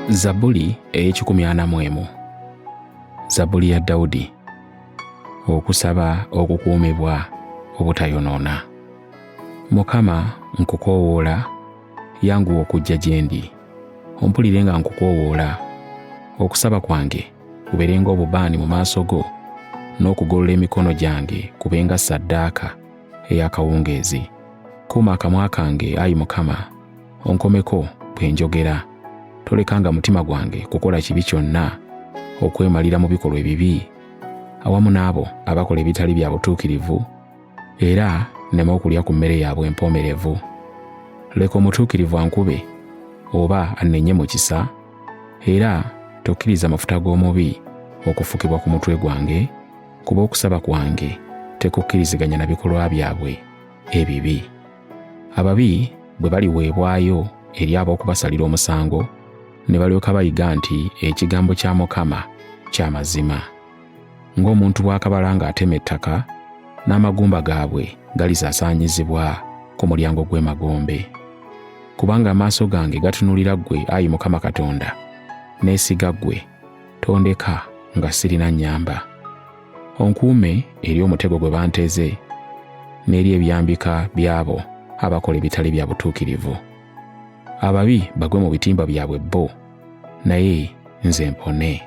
Zabbuli Ey'ekikumi Ana mu emu. Zabbuli ya Dawudi. Okusaba okukuumibwa obutayonoona. Mukama, nkukoowoola, yanguwa okujja gye ndi. Ompulire nga nkukoowoola. Okusaba kwange kubeerenga obubaani mu maaso go, n'okugolola emikono gyange kubenga ssaddaaka ey'akawungeezi. Kuuma akamwa kange, Ayi Mukama, onkomeko bwe njogera. Tolekanga mutima gwange kukola kibi kyonna, okwemalira mu bikolwa ebibi, awamu n'abo abakola ebitali bya butuukirivu, era nneme okulya ku mmere yaabwe empoomerevu. Leka omutuukirivu ankube oba annenye mu kisa, era tokkiriza amafuta g'omubi okufukibwa ku mutwe gwange, kuba okusaba kwange tekukkiriziganya na bikolwa byabwe ebibi. Ababi bwe baliweebwayo eri ab'okubasalira omusango, ne balyoka bayiga nti ekigambo kya Mukama kya mazima. Ng'omuntu bw'akabala ng'atema ettaka, n'amagumba gaabwe galisaasaanyizibwa ku mulyango gw'emagombe. Kubanga amaaso gange gatunulira ggwe, Ayi Mukama Katonda, neesiga ggwe, tondeka nga sirina nnyamba. Onkuume eri omutego gwe banteze, n'eri ebyambika by'abo abakola ebitali bya butuukirivu. Ababi bagwe mu bitimba byabwe bo, naye nze mpone.